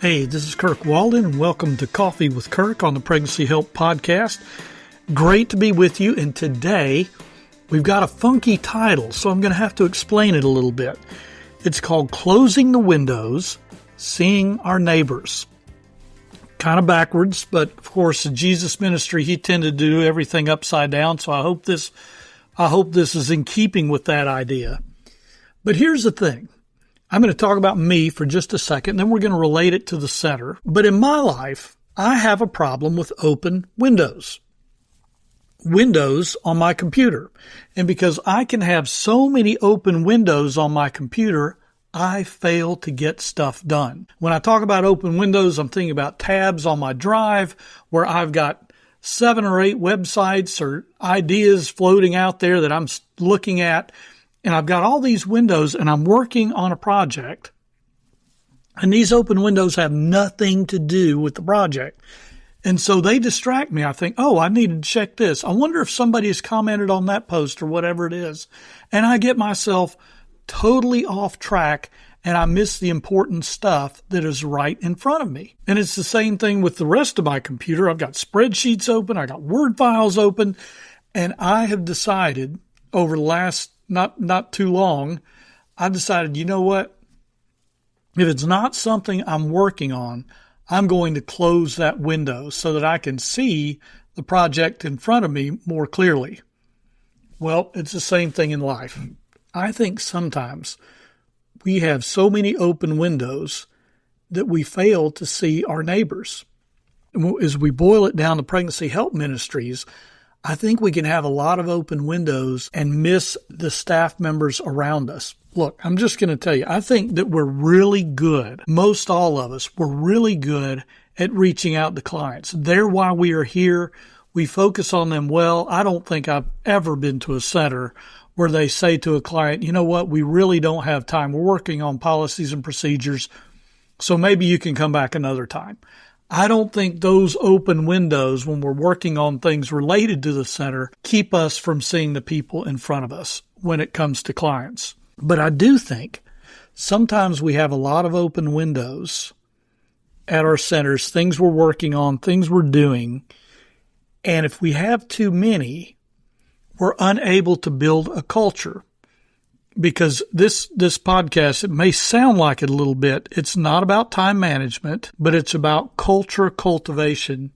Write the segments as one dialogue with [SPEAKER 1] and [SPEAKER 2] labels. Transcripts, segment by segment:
[SPEAKER 1] Hey, this is Kirk Walden, and welcome to Coffee with Kirk on the Pregnancy Help Podcast. Great to be with you, and today we've got a funky title, so I'm going to have to explain it a little bit. It's called Closing the Windows, Seeing Our Neighbors. Kind of backwards, but of course, in Jesus' ministry, he tended to do everything upside down, so I hope this is in keeping with that idea. But here's the thing. I'm going to talk about me for just a second, then we're going to relate it to the center. But in my life, I have a problem with open windows. Windows on my computer. And because I can have so many open windows on my computer, I fail to get stuff done. When I talk about open windows, I'm thinking about tabs on my drive where I've got 7 or 8 websites or ideas floating out there that I'm looking at. And I've got all these windows and I'm working on a project. And these open windows have nothing to do with the project. And so they distract me. I think, I need to check this. I wonder if somebody has commented on that post or whatever it is. And I get myself totally off track and I miss the important stuff that is right in front of me. And it's the same thing with the rest of my computer. I've got spreadsheets open. I got Word files open. And I have decided over the last not too long, I decided, you know what? If it's not something I'm working on, I'm going to close that window so that I can see the project in front of me more clearly. Well, it's the same thing in life. I think sometimes we have so many open windows that we fail to see our neighbors. As we boil it down to pregnancy help ministries, I think we can have a lot of open windows and miss the staff members around us. Look, I'm just going to tell you, I think that we're really good, most all of us, we're really good at reaching out to clients. They're why we are here. We focus on them well. I don't think I've ever been to a center where they say to a client, you know what, we really don't have time. We're working on policies and procedures, so maybe you can come back another time. I don't think those open windows when we're working on things related to the center keep us from seeing the people in front of us when it comes to clients. But I do think sometimes we have a lot of open windows at our centers, things we're working on, things we're doing. And if we have too many, we're unable to build a culture. Because this podcast, it may sound like it a little bit. It's not about time management, but it's about culture cultivation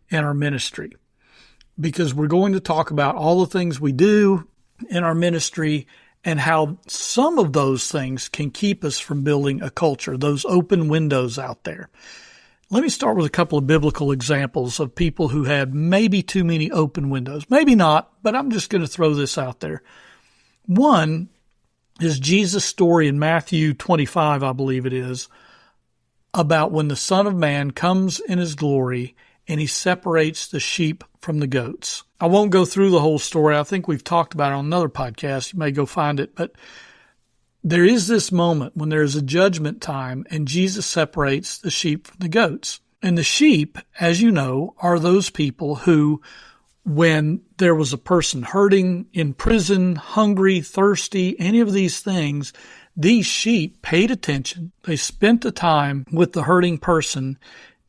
[SPEAKER 1] in our ministry. Because we're going to talk about all the things we do in our ministry and how some of those things can keep us from building a culture, those open windows out there. Let me start with a couple of biblical examples of people who had maybe too many open windows. Maybe not, but I'm just going to throw this out there. One is Jesus' story in Matthew 25, I believe it is, about when the Son of Man comes in his glory and he separates the sheep from the goats. I won't go through the whole story. I think we've talked about it on another podcast. You may go find it. But there is this moment when there is a judgment time and Jesus separates the sheep from the goats. And the sheep, as you know, are those people who, when there was a person hurting, in prison, hungry, thirsty, any of these things, these sheep paid attention. They spent the time with the hurting person.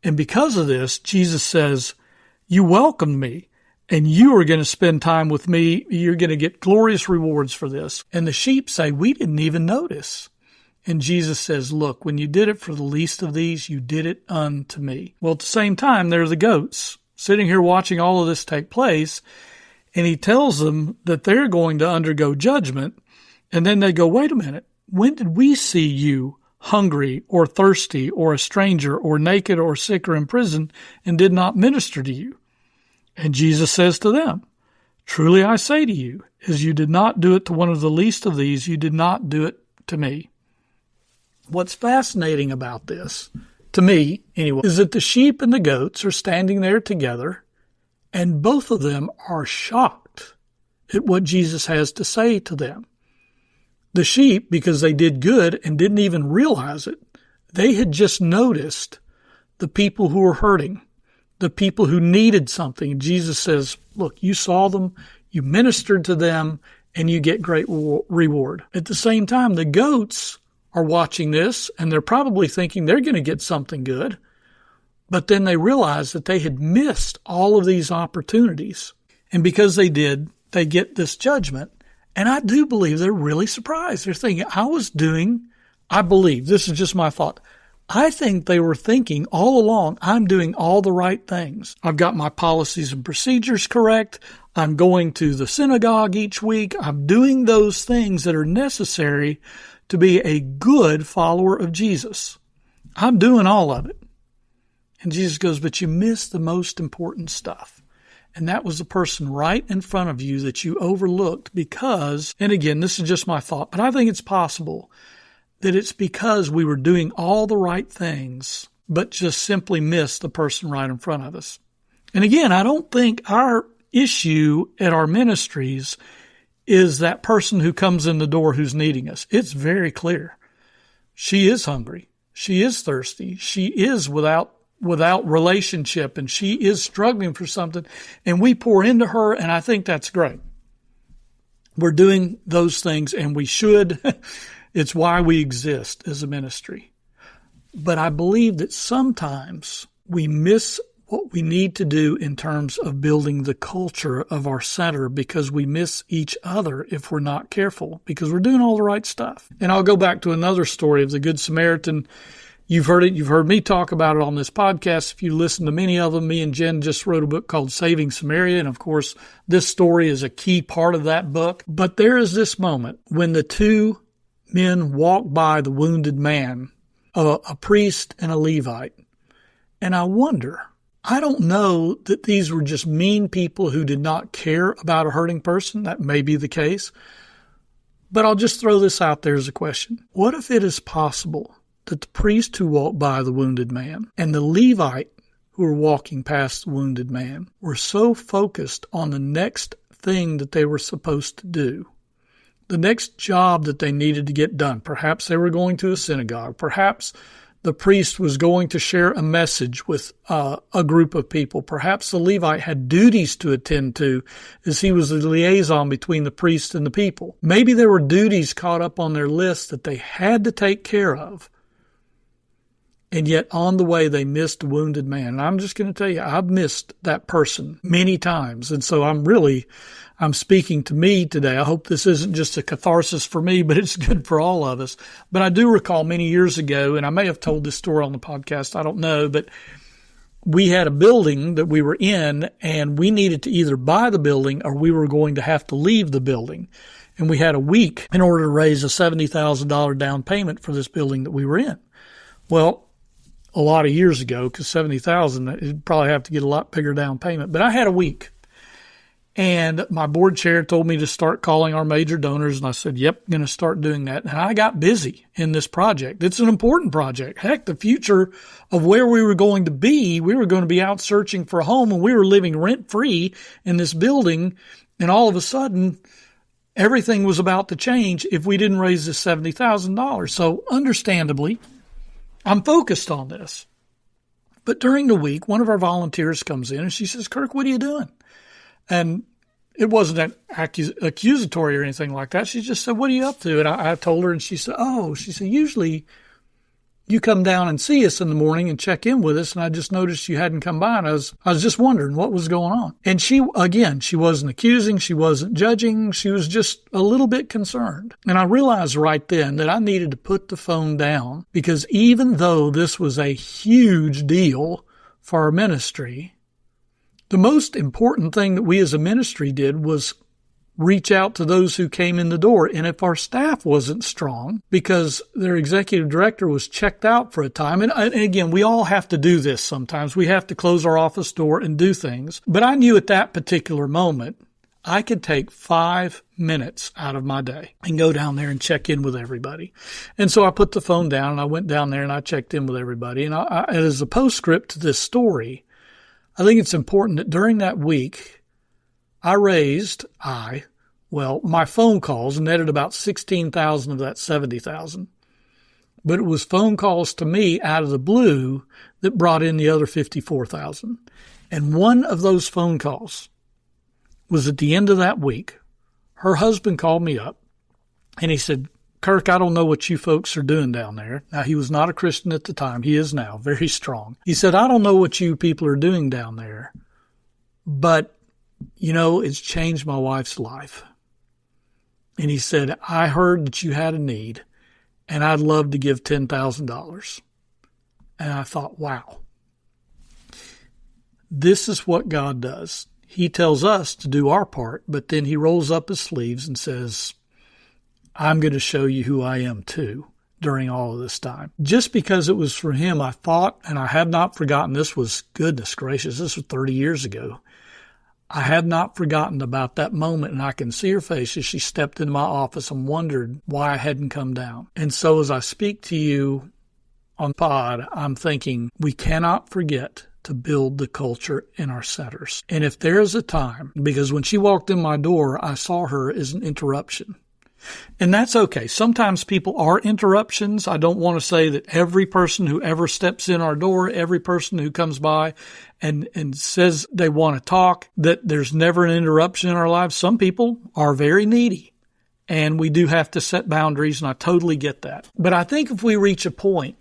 [SPEAKER 1] And because of this, Jesus says, you welcomed me and you are going to spend time with me. You're going to get glorious rewards for this. And the sheep say, we didn't even notice. And Jesus says, look, when you did it for the least of these, you did it unto me. Well, at the same time, there are the goats sitting here watching all of this take place, and he tells them that they're going to undergo judgment, and then they go, wait a minute, when did we see you hungry or thirsty or a stranger or naked or sick or in prison and did not minister to you? And Jesus says to them, truly I say to you, as you did not do it to one of the least of these, you did not do it to me. What's fascinating about this, to me anyway, is that the sheep and the goats are standing there together, and both of them are shocked at what Jesus has to say to them. The sheep, because they did good and didn't even realize it, they had just noticed the people who were hurting, the people who needed something. Jesus says, look, you saw them, you ministered to them, and you get great reward. At the same time, the goats are watching this and they're probably thinking they're going to get something good. But then they realize that they had missed all of these opportunities. And because they did, they get this judgment. And I do believe they're really surprised. They're thinking, I believe, this is just my thought, I think they were thinking all along, I'm doing all the right things. I've got my policies and procedures correct. I'm going to the synagogue each week. I'm doing those things that are necessary to be a good follower of Jesus. I'm doing all of it. And Jesus goes, but you missed the most important stuff. And that was the person right in front of you that you overlooked because, and again, this is just my thought, but I think it's possible that it's because we were doing all the right things, but just simply missed the person right in front of us. And again, I don't think our issue at our ministries is that person who comes in the door who's needing us. It's very clear. She is hungry. She is thirsty. She is without relationship, and she is struggling for something, and we pour into her, and I think that's great. We're doing those things, and we should. It's why we exist as a ministry. But I believe that sometimes we miss what we need to do in terms of building the culture of our center because we miss each other if we're not careful, because we're doing all the right stuff. And I'll go back to another story of the Good Samaritan. You've heard it. You've heard me talk about it on this podcast. If you listen to many of them, me and Jen just wrote a book called Saving Samaria. And of course, this story is a key part of that book. But there is this moment when the two men walk by the wounded man, a priest and a Levite. And I wonder, I don't know that these were just mean people who did not care about a hurting person. That may be the case. But I'll just throw this out there as a question. What if it is possible that the priest who walked by the wounded man and the Levite who were walking past the wounded man were so focused on the next thing that they were supposed to do, the next job that they needed to get done? Perhaps they were going to a synagogue. Perhaps the priest was going to share a message with a group of people. Perhaps the Levite had duties to attend to as he was the liaison between the priest and the people. Maybe there were duties caught up on their list that they had to take care of. And yet on the way, they missed a wounded man. And I'm just going to tell you, I've missed that person many times. And so I'm speaking to me today. I hope this isn't just a catharsis for me, but it's good for all of us. But I do recall many years ago, and I may have told this story on the podcast, I don't know, but we had a building that we were in, and we needed to either buy the building or we were going to have to leave the building. And we had a week in order to raise a $70,000 down payment for this building that we were in. Well, a lot of years ago, because $70,000, it'd probably have to get a lot bigger down payment. But I had a week. And my board chair told me to start calling our major donors. And I said, yep, I'm going to start doing that. And I got busy in this project. It's an important project. Heck, the future of where we were going to be, we were going to be out searching for a home, and we were living rent-free in this building. And all of a sudden, everything was about to change if we didn't raise this $70,000. So understandably, I'm focused on this. But during the week, one of our volunteers comes in and she says, Kirk, what are you doing? And it wasn't accusatory or anything like that. She just said, what are you up to? And I told her, and she said, usually you come down and see us in the morning and check in with us. And I just noticed you hadn't come by. And I was just wondering what was going on. And she wasn't accusing. She wasn't judging. She was just a little bit concerned. And I realized right then that I needed to put the phone down, because even though this was a huge deal for our ministry, the most important thing that we as a ministry did was reach out to those who came in the door. And if our staff wasn't strong because their executive director was checked out for a time, and again, we all have to do this sometimes. We have to close our office door and do things. But I knew at that particular moment, I could take 5 minutes out of my day and go down there and check in with everybody. And so I put the phone down and I went down there and I checked in with everybody. And as a postscript to this story, I think it's important that during that week, my phone calls netted about 16,000 of that 70,000. But it was phone calls to me out of the blue that brought in the other 54,000. And one of those phone calls was at the end of that week. Her husband called me up and he said, Kirk, I don't know what you folks are doing down there. Now, he was not a Christian at the time. He is now, very strong. He said, I don't know what you people are doing down there, but, it's changed my wife's life. And he said, I heard that you had a need, and I'd love to give $10,000. And I thought, wow, this is what God does. He tells us to do our part, but then he rolls up his sleeves and says, I'm going to show you who I am too during all of this time. Just because it was for him, I thought, and I have not forgotten, this was, goodness gracious, this was 30 years ago. I have not forgotten about that moment, and I can see her face as she stepped into my office and wondered why I hadn't come down. And so as I speak to you on pod, I'm thinking we cannot forget to build the culture in our centers. And if there's a time, because when she walked in my door, I saw her as an interruption. And that's okay. Sometimes people are interruptions. I don't want to say that every person who ever steps in our door, every person who comes by and says they want to talk, that there's never an interruption in our lives. Some people are very needy, and we do have to set boundaries, and I totally get that. But I think if we reach a point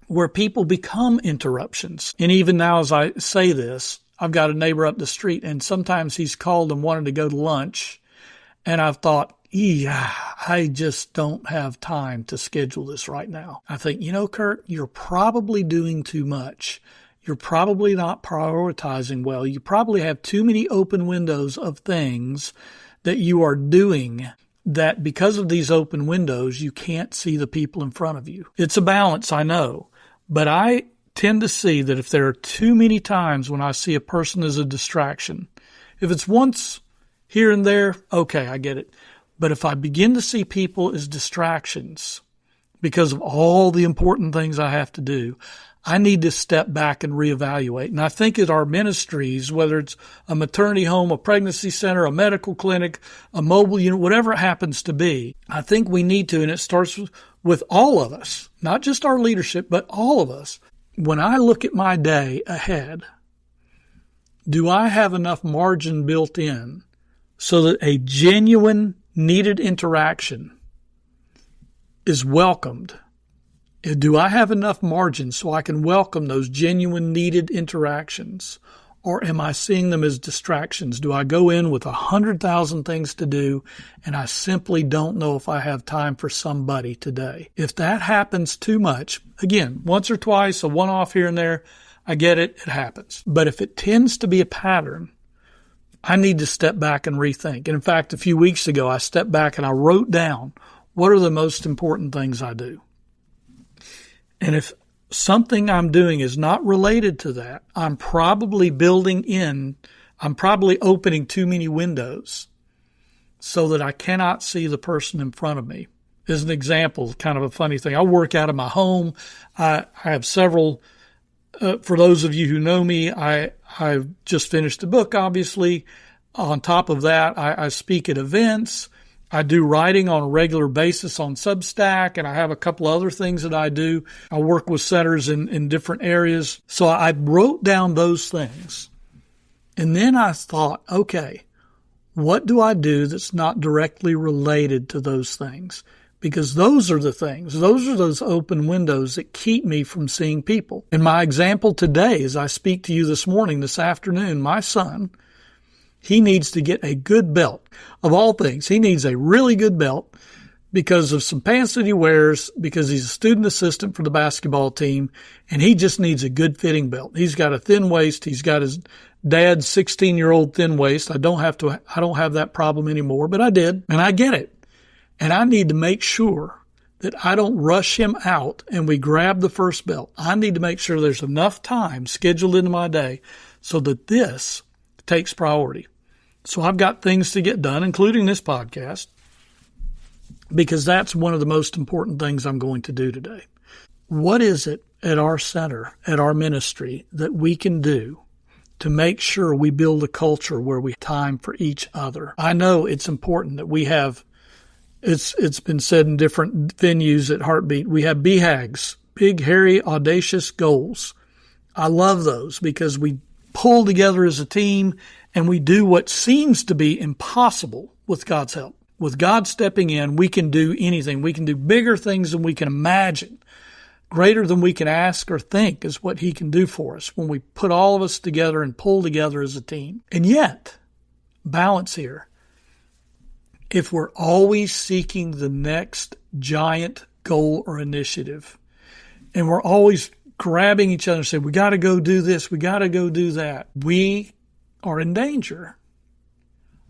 [SPEAKER 1] where people become interruptions, and even now as I say this, I've got a neighbor up the street, and sometimes he's called and wanted to go to lunch, and I've thought, yeah, I just don't have time to schedule this right now. I think, Kurt, you're probably doing too much. You're probably not prioritizing well. You probably have too many open windows of things that you are doing that because of these open windows, you can't see the people in front of you. It's a balance, I know, but I tend to see that if there are too many times when I see a person as a distraction, if it's once here and there, okay, I get it. But if I begin to see people as distractions because of all the important things I have to do, I need to step back and reevaluate. And I think at our ministries, whether it's a maternity home, a pregnancy center, a medical clinic, a mobile unit, whatever it happens to be, I think we need to, and it starts with all of us, not just our leadership, but all of us. When I look at my day ahead, do I have enough margin built in so that a genuine needed interaction is welcomed? Do I have enough margin so I can welcome those genuine needed interactions? Or am I seeing them as distractions? Do I go in with 100,000 things to do and I simply don't know if I have time for somebody today? If that happens too much, again, once or twice, a one-off here and there, I get it, it happens. But if it tends to be a pattern, I need to step back and rethink. And in fact, a few weeks ago, I stepped back and I wrote down what are the most important things I do. And if something I'm doing is not related to that, I'm probably opening too many windows so that I cannot see the person in front of me. As an example, kind of a funny thing, I work out of my home. I have several. For those of you who know me, I've just finished a book, obviously. On top of that, I speak at events. I do writing on a regular basis on Substack, and I have a couple other things that I do. I work with centers in different areas. So I wrote down those things. And then I thought, okay, what do I do that's not directly related to those things? Because those are the things, those are those open windows that keep me from seeing people. And my example today, as I speak to you this afternoon, my son, he needs to get a good belt. Of all things, he needs a really good belt because of some pants that he wears, because he's a student assistant for the basketball team, and he just needs a good fitting belt. He's got a thin waist. He's got his dad's 16-year-old thin waist. I don't have that problem anymore, but I did, and I get it. And I need to make sure that I don't rush him out and we grab the first belt. I need to make sure there's enough time scheduled into my day so that this takes priority. So I've got things to get done, including this podcast, because that's one of the most important things I'm going to do today. What is it at our center, at our ministry, that we can do to make sure we build a culture where we have time for each other? I know it's important that we have. It's been said in different venues at Heartbeat. We have BHAGs, big, hairy, audacious goals. I love those because we pull together as a team and we do what seems to be impossible with God's help. With God stepping in, we can do anything. We can do bigger things than we can imagine. Greater than we can ask or think is what he can do for us when we put all of us together and pull together as a team. And yet, balance here. If we're always seeking the next giant goal or initiative, and we're always grabbing each other and saying, we got to go do this, we got to go do that, we are in danger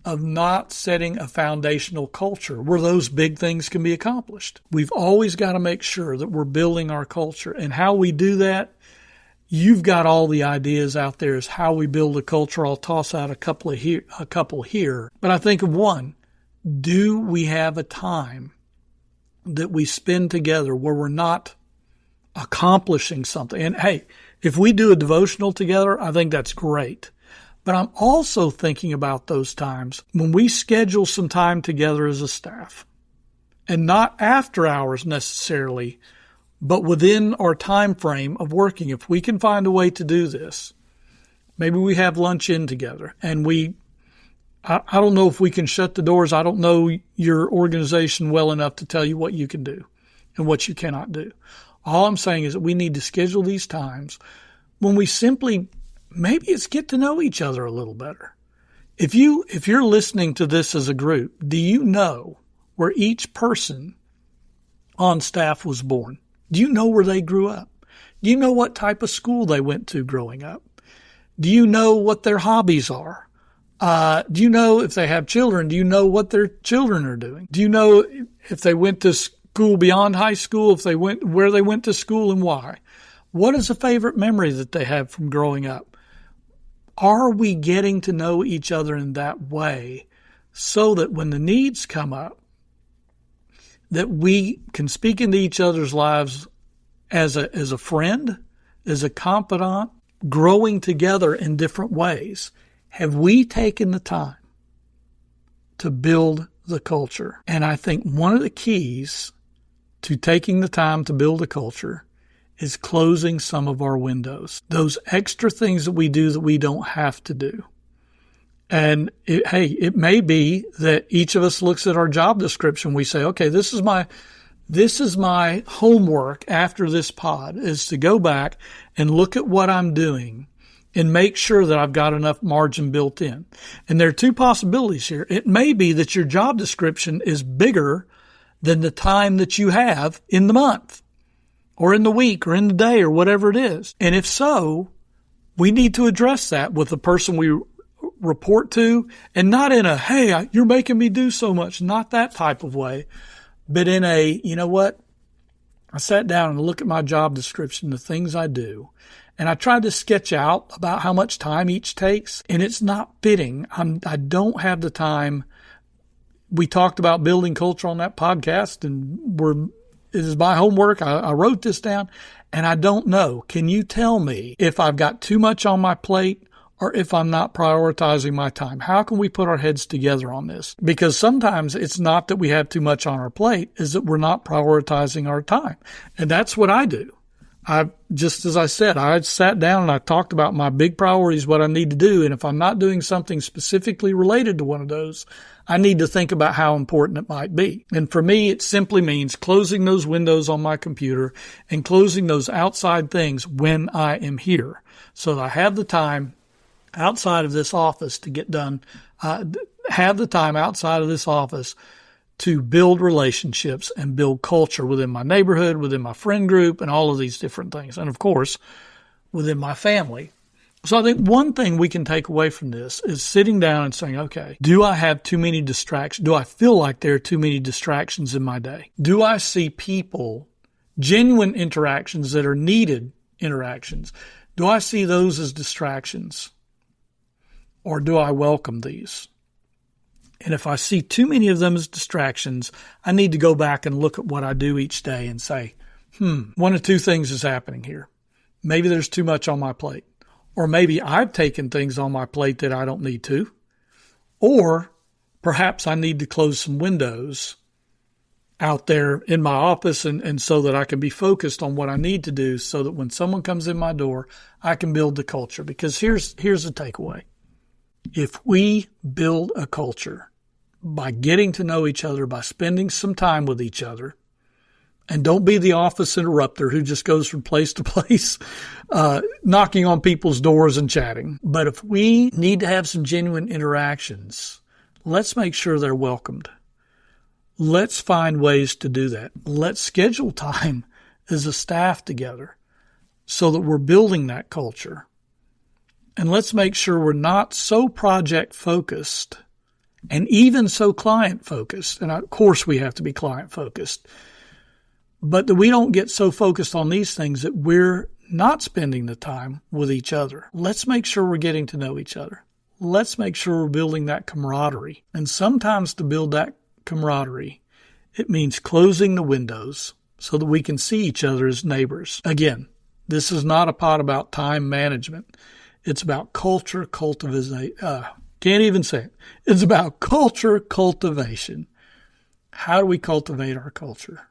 [SPEAKER 1] of not setting a foundational culture where those big things can be accomplished. We've always got to make sure that we're building our culture. And how we do that, you've got all the ideas out there as how we build a culture. I'll toss out a couple here. But I think of one. Do we have a time that we spend together where we're not accomplishing something? And hey, if we do a devotional together, I think that's great. But I'm also thinking about those times when we schedule some time together as a staff, and not after hours necessarily, but within our time frame of working. If we can find a way to do this, maybe we have lunch in together, and I don't know if we can shut the doors. I don't know your organization well enough to tell you what you can do and what you cannot do. All I'm saying is that we need to schedule these times when we simply, maybe it's get to know each other a little better. If you're listening to this as a group, do you know where each person on staff was born? Do you know where they grew up? Do you know what type of school they went to growing up? Do you know what their hobbies are? Do you know if they have children? Do you know what their children are doing? Do you know if they went to school beyond high school, where they went to school and why? What is a favorite memory that they have from growing up? Are we getting to know each other in that way so that when the needs come up, that we can speak into each other's lives as a friend, as a confidant, growing together in different ways? Have we taken the time to build the culture? And I think one of the keys to taking the time to build a culture is closing some of our windows, those extra things that we do that we don't have to do. And it may be that each of us looks at our job description. We say, okay, this is my homework after this pod, is to go back and look at what I'm doing and make sure that I've got enough margin built in. And there are two possibilities here. It may be that your job description is bigger than the time that you have in the month or in the week or in the day or whatever it is. And if so, we need to address that with the person we report to, and not in a, hey, you're making me do so much, not that type of way, but in a, you know what? I sat down and looked at my job description, the things I do, and I tried to sketch out about how much time each takes, and it's not fitting. I don't have the time. We talked about building culture on that podcast, and it is my homework. I wrote this down, and I don't know. Can you tell me if I've got too much on my plate or if I'm not prioritizing my time? How can we put our heads together on this? Because sometimes it's not that we have too much on our plate, is that we're not prioritizing our time. And that's what I do. Just as I said, I sat down and I talked about my big priorities, what I need to do. And if I'm not doing something specifically related to one of those, I need to think about how important it might be. And for me, it simply means closing those windows on my computer and closing those outside things when I am here, so that I have the time outside of this office to get done, have the time outside of this office to build relationships and build culture within my neighborhood, within my friend group, and all of these different things. And of course, within my family. So I think one thing we can take away from this is sitting down and saying, okay, do I have too many distractions? Do I feel like there are too many distractions in my day? Do I see people, genuine interactions that are needed interactions? Do I see those as distractions? Or do I welcome these? And if I see too many of them as distractions, I need to go back and look at what I do each day and say, one of two things is happening here. Maybe there's too much on my plate. Or maybe I've taken things on my plate that I don't need to. Or perhaps I need to close some windows out there in my office and so that I can be focused on what I need to do, so that when someone comes in my door, I can build the culture. Because here's the takeaway. If we build a culture by getting to know each other, by spending some time with each other. And don't be the office interrupter who just goes from place to place, knocking on people's doors and chatting. But if we need to have some genuine interactions, let's make sure they're welcomed. Let's find ways to do that. Let's schedule time as a staff together so that we're building that culture. And let's make sure we're not so project focused and even so client focused. And of course we have to be client focused. But that we don't get so focused on these things that we're not spending the time with each other. Let's make sure we're getting to know each other. Let's make sure we're building that camaraderie. And sometimes to build that camaraderie, it means closing the windows so that we can see each other as neighbors. Again, this is not a pod about time management. It's about culture cultivation. Can't even say it. It's about culture cultivation. How do we cultivate our culture?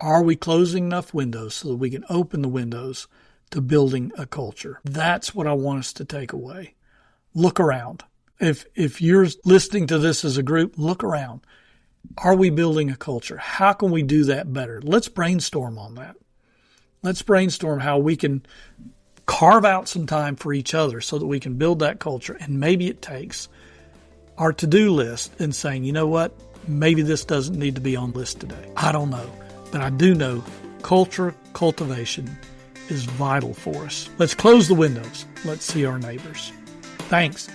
[SPEAKER 1] Are we closing enough windows so that we can open the windows to building a culture? That's what I want us to take away. Look around. If you're listening to this as a group, look around. Are we building a culture? How can we do that better? Let's brainstorm on that. Let's brainstorm how we can carve out some time for each other so that we can build that culture. And maybe it takes our to-do list and saying, you know what? Maybe this doesn't need to be on the list today. I don't know. But I do know culture cultivation is vital for us. Let's close the windows. Let's see our neighbors. Thanks.